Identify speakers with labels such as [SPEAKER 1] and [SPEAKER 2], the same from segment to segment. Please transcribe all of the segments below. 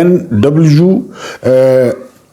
[SPEAKER 1] NW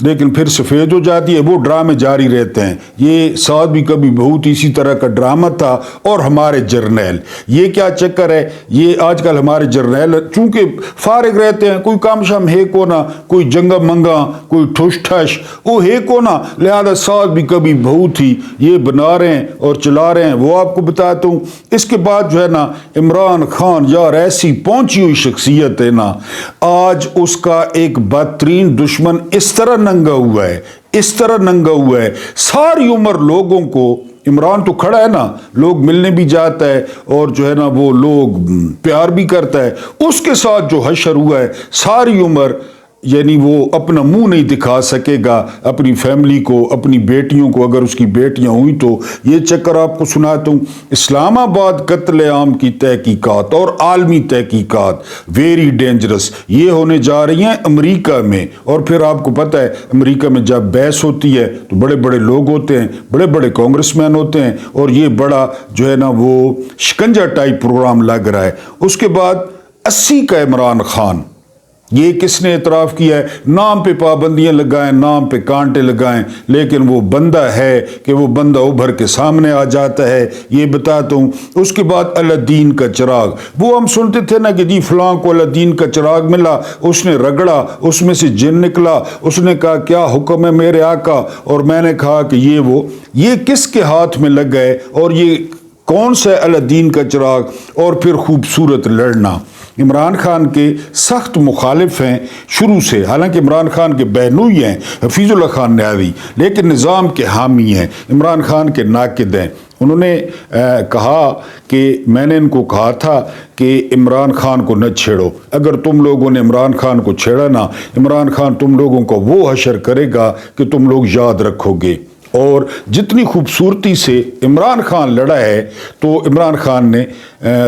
[SPEAKER 1] لیکن پھر سفید ہو جاتی ہے، وہ ڈرامے جاری رہتے ہیں۔ یہ ساتھ بھی کبھی بہت اسی طرح کا ڈرامہ تھا۔ اور ہمارے جرنیل، یہ کیا چکر ہے، یہ آج کل ہمارے جرنیل چونکہ فارغ رہتے ہیں، کوئی کام شام ہے کو نہ، کوئی جنگا منگا، کوئی ٹھش ٹھش وہ ہے کو نہ، لہذا ساتھ بھی کبھی بہت ہی یہ بنا رہے ہیں اور چلا رہے ہیں۔ وہ آپ کو بتاتا ہوں، اس کے بعد جو ہے نا عمران خان یار ایسی پہنچی ہوئی شخصیت ہے نا، آج اس کا ایک بدترین دشمن اس طرح ننگا ہوا ہے، اس طرح ننگا ہوا ہے، ساری عمر لوگوں کو، عمران تو کھڑا ہے نا، لوگ ملنے بھی جاتا ہے اور جو ہے نا وہ لوگ پیار بھی کرتا ہے، اس کے ساتھ جو حشر ہوا ہے ساری عمر، یعنی وہ اپنا منہ نہیں دکھا سکے گا اپنی فیملی کو، اپنی بیٹیوں کو، اگر اس کی بیٹیاں ہوئیں تو۔ یہ چکر آپ کو سناتا ہوں، اسلام آباد قتل عام کی تحقیقات اور عالمی تحقیقات ویری ڈینجرس یہ ہونے جا رہی ہیں امریکہ میں۔ اور پھر آپ کو پتہ ہے امریکہ میں جب بحث ہوتی ہے تو بڑے بڑے لوگ ہوتے ہیں، بڑے بڑے کانگریس مین ہوتے ہیں، اور یہ بڑا جو ہے نا وہ شکنجہ ٹائپ پروگرام لگ رہا ہے۔ اس کے بعد 80 کا عمران خان، یہ کس نے اعتراف کیا ہے؟ نام پہ پابندیاں لگائیں، نام پہ کانٹے لگائیں، لیکن وہ بندہ ہے کہ وہ بندہ ابھر کے سامنے آ جاتا ہے، یہ بتاتا ہوں۔ اس کے بعد الدین کا چراغ، وہ ہم سنتے تھے نا کہ جی فلاں کو الدین کا چراغ ملا، اس نے رگڑا، اس میں سے جن نکلا، اس نے کہا کیا حکم ہے میرے آقا، اور میں نے کہا کہ یہ کس کے ہاتھ میں لگ گئے، اور یہ کون سا الدین کا چراغ؟ اور پھر خوبصورت لڑنا، عمران خان کے سخت مخالف ہیں شروع سے، حالانکہ عمران خان کے بہنوئی ہیں حفیظ اللہ خان نیاوی، لیکن نظام کے حامی ہیں، عمران خان کے ناقد ہیں۔ انہوں نے کہا کہ میں نے ان کو کہا تھا کہ عمران خان کو نہ چھیڑو، اگر تم لوگوں نے عمران خان کو چھیڑا نا، عمران خان تم لوگوں کو وہ حشر کرے گا کہ تم لوگ یاد رکھو گے۔ اور جتنی خوبصورتی سے عمران خان لڑا ہے تو عمران خان نے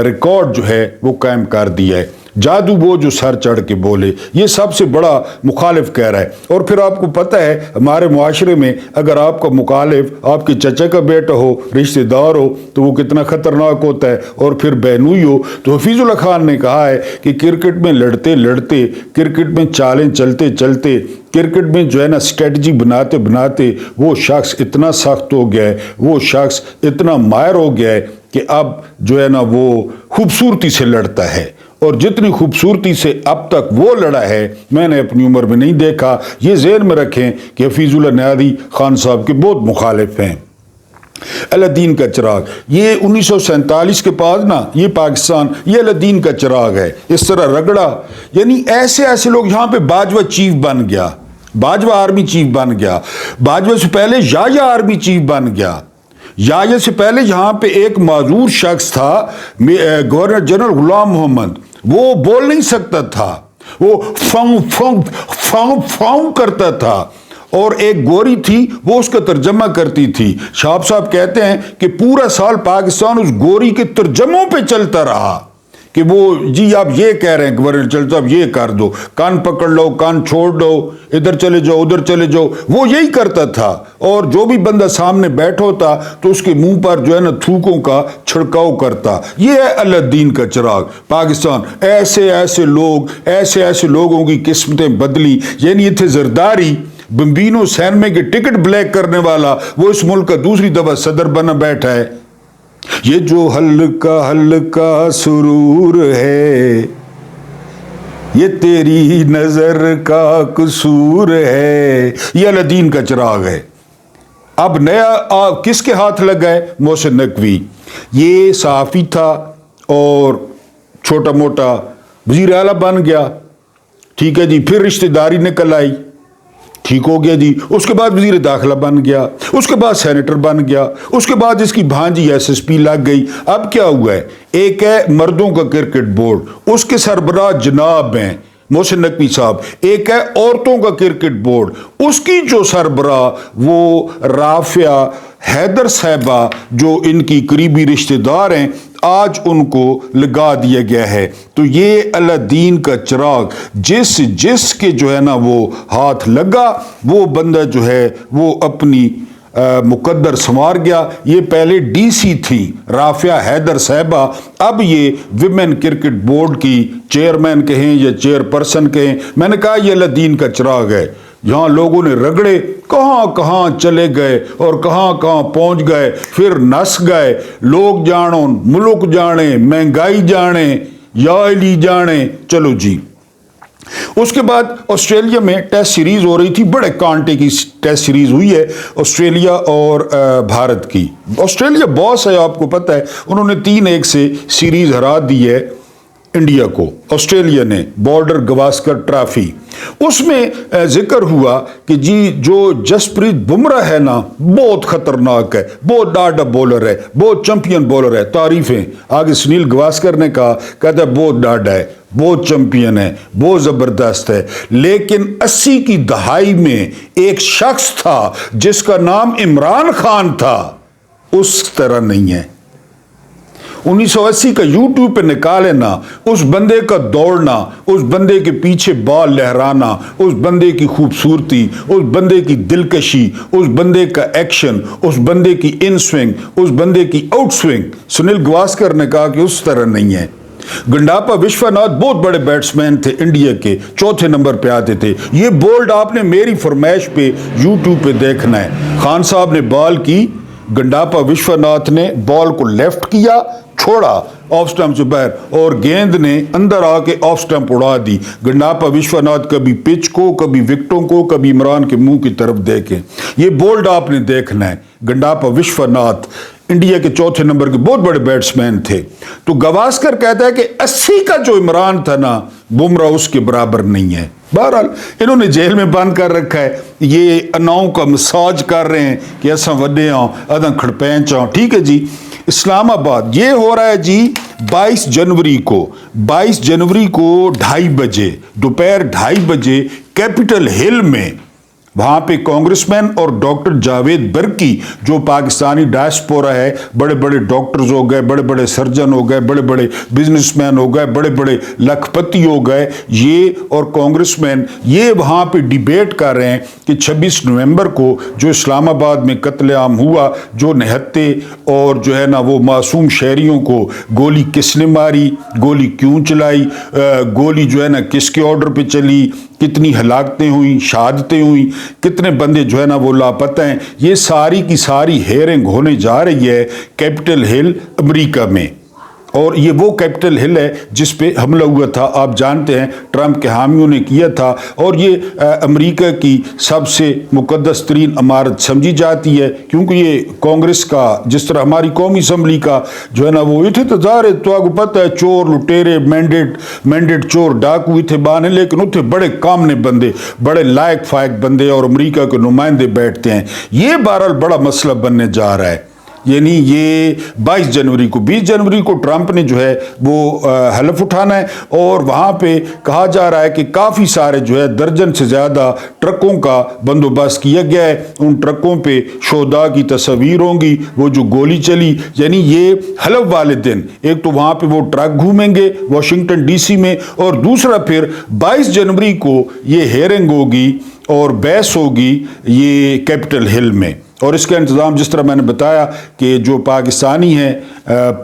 [SPEAKER 1] ریکارڈ جو ہے وہ قائم کر دیا ہے۔ جادو وہ جو سر چڑھ کے بولے، یہ سب سے بڑا مخالف کہہ رہا ہے۔ اور پھر آپ کو پتہ ہے ہمارے معاشرے میں اگر آپ کا مخالف آپ کے چچا کا بیٹا ہو، رشتہ دار ہو، تو وہ کتنا خطرناک ہوتا ہے، اور پھر بہنوئی ہو۔ تو حفیظ اللہ خان نے کہا ہے کہ کرکٹ میں لڑتے لڑتے، کرکٹ میں چالیں چلتے چلتے، کرکٹ میں جو ہے نا اسٹریٹجی بناتے بناتے وہ شخص اتنا سخت ہو گیا ہے، وہ شخص اتنا ماہر ہو گیا ہے کہ اب جو ہے نا وہ خوبصورتی سے لڑتا ہے، اور جتنی خوبصورتی سے اب تک وہ لڑا ہے میں نے اپنی عمر میں نہیں دیکھا۔ یہ ذہن میں رکھیں کہ حفیظ اللہ نیادی خان صاحب کے بہت مخالف ہیں۔ الدین کا چراغ، یہ 1947 کے بعد نا یہ پاکستان، یہ الدین کا چراغ ہے، اس طرح رگڑا، یعنی ایسے لوگ، یہاں پہ باجوہ چیف بن گیا، باجوہ آرمی چیف بن گیا، باجوہ سے پہلے یا آرمی چیف بن گیا، یا سے پہلے یہاں پہ ایک معذور شخص تھا گورنر جنرل غلام محمد، وہ بول نہیں سکتا تھا، وہ فاؤں کرتا تھا، اور ایک گوری تھی وہ اس کا ترجمہ کرتی تھی۔ شاپ صاحب کہتے ہیں کہ پورا سال پاکستان اس گوری کے ترجموں پہ چلتا رہا کہ وہ جی آپ یہ کہہ رہے ہیں گورنر چلتا، اب یہ کر دو، کان پکڑ لو، کان چھوڑ دو، ادھر چلے جاؤ، ادھر چلے جاؤ، وہ یہی کرتا تھا۔ اور جو بھی بندہ سامنے بیٹھا ہوتا تو اس کے منہ پر جو ہے نا تھوکوں کا چھڑکاؤ کرتا۔ یہ ہے الدین کا چراغ پاکستان۔ ایسے لوگوں کی قسمتیں بدلی، یعنی یہ تھے زرداری، بمبینو سینمے کے ٹکٹ بلیک کرنے والا، وہ اس ملک کا دوسری دفعہ صدر بنا بیٹھا ہے۔ یہ جو ہلکا سرور ہے، یہ تیری نظر کا قصور ہے، یہ الدین کا چراغ ہے۔ اب نیا کس کے ہاتھ لگا ہے؟ محسن نقوی، یہ صحافی تھا اور چھوٹا موٹا وزیر اعلیٰ بن گیا، ٹھیک ہے جی، پھر رشتہ داری نکل آئی، ٹھیک ہو گیا جی، اس کے بعد وزیر داخلہ بن گیا، اس کے بعد سینیٹر بن گیا، اس کے بعد اس کی بھانجی SSP لگ گئی۔ اب کیا ہوا ہے؟ ایک ہے مردوں کا کرکٹ بورڈ، اس کے سربراہ جناب ہیں محسن نقوی صاحب، ایک ہے عورتوں کا کرکٹ بورڈ، اس کی جو سربراہ وہ رافعہ حیدر صاحبہ، جو ان کی قریبی رشتہ دار ہیں، آج ان کو لگا دیا گیا ہے۔ تو یہ الدین کا چراغ جس کے جو ہے نا وہ ہاتھ لگا، وہ بندہ جو ہے وہ اپنی مقدر سنوار گیا۔ یہ پہلے DC تھی رافعہ حیدر صاحبہ، اب یہ ویمن کرکٹ بورڈ کی چیئرمین کہیں یا چیئر پرسن کہیں۔ میں نے کہا یہ الدین کا چراغ ہے۔ یہاں لوگوں نے رگڑے کہاں کہاں چلے گئے اور کہاں کہاں پہنچ گئے، پھر نس گئے، لوگ جانو ملک جانے، مہنگائی جانے، یا علی جانے، چلو جی۔ اس کے بعد آسٹریلیا میں ٹیسٹ سیریز ہو رہی تھی، بڑے کانٹے کی ٹیسٹ سیریز ہوئی ہے آسٹریلیا اور بھارت کی۔ آسٹریلیا باس ہے، آپ کو پتہ ہے، انہوں نے 3-1 سے سیریز ہرا دی ہے انڈیا کو، آسٹریلیا نے، بارڈر گواسکر ٹرافی۔ اس میں ذکر ہوا کہ جی جو جسپریت بمراہ ہے نا، بہت خطرناک ہے، بہت ڈاڈا بولر ہے، بہت چمپئن بولر ہے، تعریفیں۔ آگے سنیل گواسکر نے کہتا ہے بہت ڈاڈا ہے، بہت چمپئن ہے، بہت زبردست ہے، لیکن 80 کی دہائی میں ایک شخص تھا جس کا نام عمران خان تھا، اس طرح نہیں ہے۔ 1980 کا یوٹیوب پہ نکالے نا، اس بندے کا دوڑنا، اس بندے کے پیچھے بال لہرانا، اس بندے کی خوبصورتی، اس بندے کی دلکشی، اس بندے کا ایکشن، اس بندے کی ان سوئنگ، اس بندے کی آؤٹ سوئنگ، سنیل گواسکر نے کہا کہ اس طرح نہیں ہے۔ گنڈاپا وشواناتھ بہت بڑے بیٹسمین تھے انڈیا کے، 4تھے نمبر پہ آتے تھے۔ یہ بولڈ آپ نے میری فرمائش پہ یوٹیوب پہ دیکھنا ہے۔ خان صاحب نے بال کی، گنڈاپا وشواناتھ نے بال کو لیفٹ کیا، چھوڑا آف سٹمپ سے باہر، اور گیند نے اندر آ کے آف سٹمپ اڑا دی۔ گنڈاپا وشواناتھ کبھی پچ کو، کبھی وکٹوں کو، کبھی عمران کے منہ کی طرف دیکھیں۔ یہ بولڈ آپ نے دیکھنا ہے۔ گنڈاپا وشواناتھ انڈیا کے 4تھے نمبر کے بہت بڑے بیٹسمین تھے۔ تو گواسکر کہتا ہے کہ 80 کا جو عمران تھا نا، بمراہ اس کے برابر نہیں ہے۔ بہرحال انہوں نے جیل میں بند کر رکھا ہے، یہ اناؤں کا مساج کر رہے ہیں کہ ایسا وڈے آؤں ادھا کھڑپینچ آؤں۔ ٹھیک ہے جی، اسلام آباد یہ ہو رہا ہے جی 22 جنوری کو 2:30 بجے، دوپہر 2:30 بجے کیپٹل ہل میں، وہاں پہ کانگریس مین اور ڈاکٹر جاوید برکی جو پاکستانی ڈائسپورا ہے، بڑے بڑے ڈاکٹرز ہو گئے، بڑے بڑے سرجن ہو گئے، بڑے بڑے بزنس مین ہو گئے، بڑے بڑے لکھ پتی ہو گئے، یہ اور کانگریس مین یہ وہاں پہ ڈیبیٹ کر رہے ہیں کہ 26 نومبر کو جو اسلام آباد میں قتل عام ہوا، جو نہتے اور جو ہے نا وہ معصوم شہریوں کو گولی کس نے ماری، گولی کیوں چلائی، گولی جو ہے نا کس کے آرڈر پہ چلی، کتنی ہلاکتیں ہوئیں، شہادتیں ہوئیں، کتنے بندے جو ہے نا وہ لاپتہ ہیں، یہ ساری کی ساری ہیئرنگ ہونے جا رہی ہے کیپٹل ہل امریکہ میں۔ اور یہ وہ کیپٹل ہل ہے جس پہ حملہ ہوا تھا، آپ جانتے ہیں ٹرمپ کے حامیوں نے کیا تھا، اور یہ امریکہ کی سب سے مقدس ترین عمارت سمجھی جاتی ہے، کیونکہ یہ کانگریس کا، جس طرح ہماری قومی اسمبلی کا جو ہے نا وہ اتھے تظاہر ہے، تو آپ کو پتہ ہے چور لٹیرے مینڈیٹ چور ڈاکو اتھے بانے، لیکن اتھے بڑے کامنے بندے، بڑے لائق فائق بندے اور امریکہ کے نمائندے بیٹھتے ہیں۔ یہ بہرحال بڑا مسئلہ بننے جا رہا ہے، یعنی یہ 22 جنوری کو 20 جنوری کو ٹرمپ نے جو ہے وہ حلف اٹھانا ہے، اور وہاں پہ کہا جا رہا ہے کہ کافی سارے جو ہے درجن سے زیادہ ٹرکوں کا بندوبست کیا گیا ہے، ان ٹرکوں پہ شہداء کی تصاویر ہوں گی، وہ جو گولی چلی، یعنی یہ حلف والے دن ایک تو وہاں پہ وہ ٹرک گھومیں گے واشنگٹن ڈی سی میں، اور دوسرا پھر 22 جنوری کو یہ ہیئرنگ ہوگی اور بحث ہوگی یہ کیپٹل ہل میں۔ اور اس کا انتظام جس طرح میں نے بتایا کہ جو پاکستانی ہیں،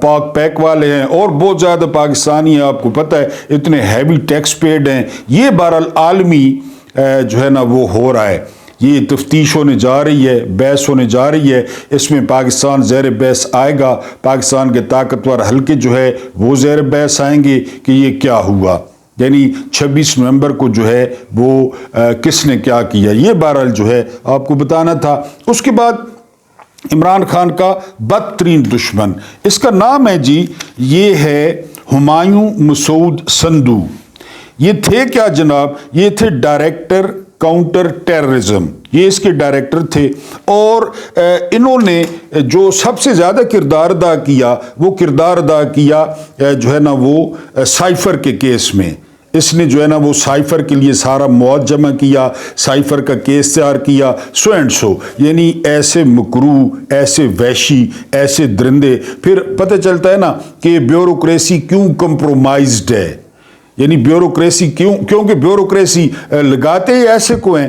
[SPEAKER 1] پاک پیک والے ہیں، اور بہت زیادہ پاکستانی ہیں، آپ کو پتہ ہے اتنے ہیوی ٹیکس پیڈ ہیں، یہ بہرحال عالمی جو ہے نا وہ ہو رہا ہے، یہ تفتیش ہونے جا رہی ہے، بحث ہونے جا رہی ہے، اس میں پاکستان زیر بحث آئے گا، پاکستان کے طاقتور حلقے جو ہے وہ زیر بحث آئیں گے کہ یہ کیا ہوا، یعنی 26 نومبر کو جو ہے وہ کس نے کیا کیا، یہ بہرحال جو ہے آپ کو بتانا تھا۔ اس کے بعد عمران خان کا بدترین دشمن، اس کا نام ہے جی، یہ ہے ہمایوں مسعود سندھو۔ یہ تھے کیا جناب، یہ تھے ڈائریکٹر کاؤنٹر ٹیررزم، یہ اس کے ڈائریکٹر تھے، اور انہوں نے جو سب سے زیادہ کردار ادا کیا، وہ کردار ادا کیا جو ہے نا وہ سائفر کے کیس میں۔ اس نے جو ہے نا وہ سائفر کے لیے سارا مواد جمع کیا، سائفر کا کیس تیار کیا، سو اینڈ سو، یعنی ایسے مکروہ، ایسے وحشی، ایسے درندے۔ پھر پتہ چلتا ہے نا کہ بیوروکریسی کیوں کمپرومائزڈ ہے، یعنی بیوروکریسی کیونکہ بیوروکریسی لگاتے ہی ایسے کو ہیں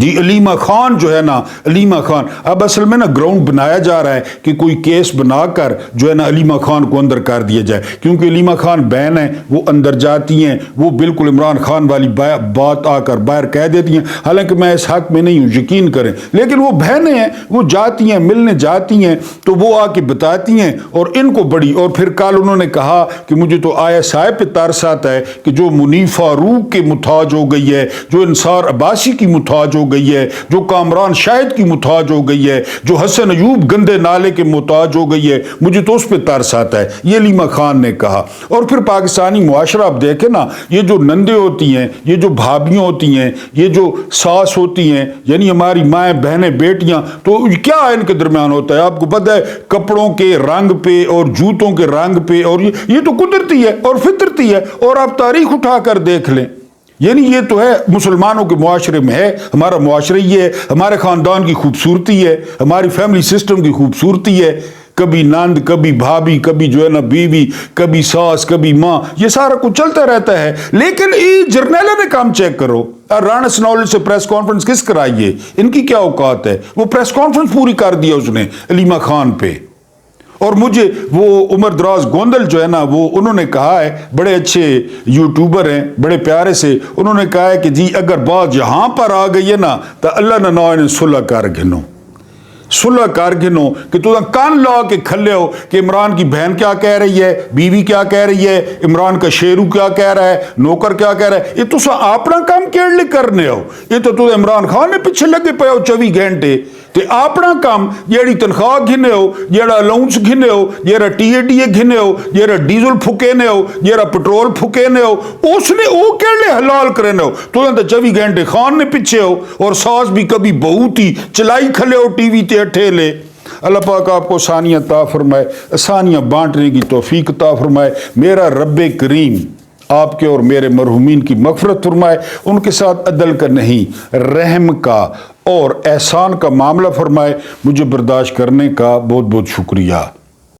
[SPEAKER 1] جی علیمہ خان جو ہے نا، علیمہ خان اب اصل میں نا گراؤنڈ بنایا جا رہا ہے کہ کوئی کیس بنا کر جو ہے نا علیمہ خان کو اندر کر دیا جائے، کیونکہ علیمہ خان بہن ہیں، وہ اندر جاتی ہیں، وہ بالکل عمران خان والی بات آ کر باہر کہہ دیتی ہیں، حالانکہ میں اس حق میں نہیں ہوں، یقین کریں، لیکن وہ بہنیں ہیں، وہ جاتی ہیں، ملنے جاتی ہیں تو وہ آ کے بتاتی ہیں، اور ان کو بڑی، اور پھر کل انہوں نے کہا کہ مجھے تو ISI پہ ترس آتا ہے کہ جو منیف فاروق کے محتاج ہو گئی ہے، جو انصار عباسی کی محتاج ہو گئی ہے، جو کامران شاہد کی محتاج ہو گئی ہے، جو حسن ایوب گندے نالے کے محتاج ہو گئی ہے، مجھے تو اس پہ ترس آتا ہے، یہ علیمہ خان نے کہا۔ اور پھر پاکستانی معاشرہ آپ دیکھیں نا، یہ جو نندے ہوتی ہیں، یہ جو بھابیاں ہوتی ہیں، یہ جو ساس ہوتی ہیں، یعنی ہماری مائیں بہنیں بیٹیاں، تو کیا ان کے درمیان ہوتا ہے؟ آپ کو پتہ ہے کپڑوں کے رنگ پہ اور جوتوں کے رنگ پہ، اور یہ تو قدرتی ہے اور فطرتی ہے، اور آپ تاریخ اٹھا کر دیکھ لیں، یعنی یہ تو ہے مسلمانوں کے معاشرے میں ہے، ہمارا معاشرہ یہ ہے، ہمارے خاندان کی خوبصورتی ہے، ہماری فیملی سسٹم کی خوبصورتی ہے، کبھی نند، کبھی بھابھی، کبھی جو ہے نا بیوی، کبھی ساس، کبھی ماں، یہ سارا کچھ چلتا رہتا ہے۔ لیکن جرنیلا نے کام چیک کرو، رانا سناولی سے پریس کانفرنس کس کرائیے، ان کی کیا اوقات ہے؟ وہ پریس کانفرنس پوری کر دیا اس نے علیمہ خان پہ۔ اور مجھے وہ عمر دراز گوندل جو ہے نا، وہ انہوں نے کہا ہے، بڑے اچھے یوٹیوبر ہیں، بڑے پیارے سے، انہوں نے کہا ہے کہ جی اگر بات یہاں پر آ گئی ہے نا تو اللہ نہ نہ صلح کر گھنو، صلح کر گھنو کہ تو کان لا کے کھلے ہو کہ عمران کی بہن کیا کہہ رہی ہے، بیوی کیا کہہ رہی ہے، عمران کا شیرو کیا کہہ رہا ہے، نوکر کیا کہہ رہا ہے، یہ تو اپنا کام کیڑے کرنے ہو، یہ تو عمران خان نے پیچھے لگے پے ہو 24 گھنٹے، تے اپنا کام جیڑی تنخواہ گھنے ہو، جیڑا الاؤنس گھنے ہو، جیڑا TADA گھنے ہو، جیڑا ڈیزل پھکینے ہو، جیڑا پٹرول پھکینے ہو، اس نے وہ کیڑے حلال کرنے ہو، تو 24 گھنٹے خان نے پیچھے ہو، اور ساس بھی کبھی بہو تھی چلائی کھلے ہو ٹی وی تے اٹھیلے۔ اللہ پاک آپ کو آسانیاں عطا فرمائے، آسانیاں بانٹنے کی توفیق عطا فرمائے۔ میرا رب کریم آپ کے اور میرے مرحومین کی مغفرت فرمائے، ان کے ساتھ عدل کا نہیں رحم کا اور احسان کا معاملہ فرمائے۔ مجھے برداشت کرنے کا بہت بہت شکریہ۔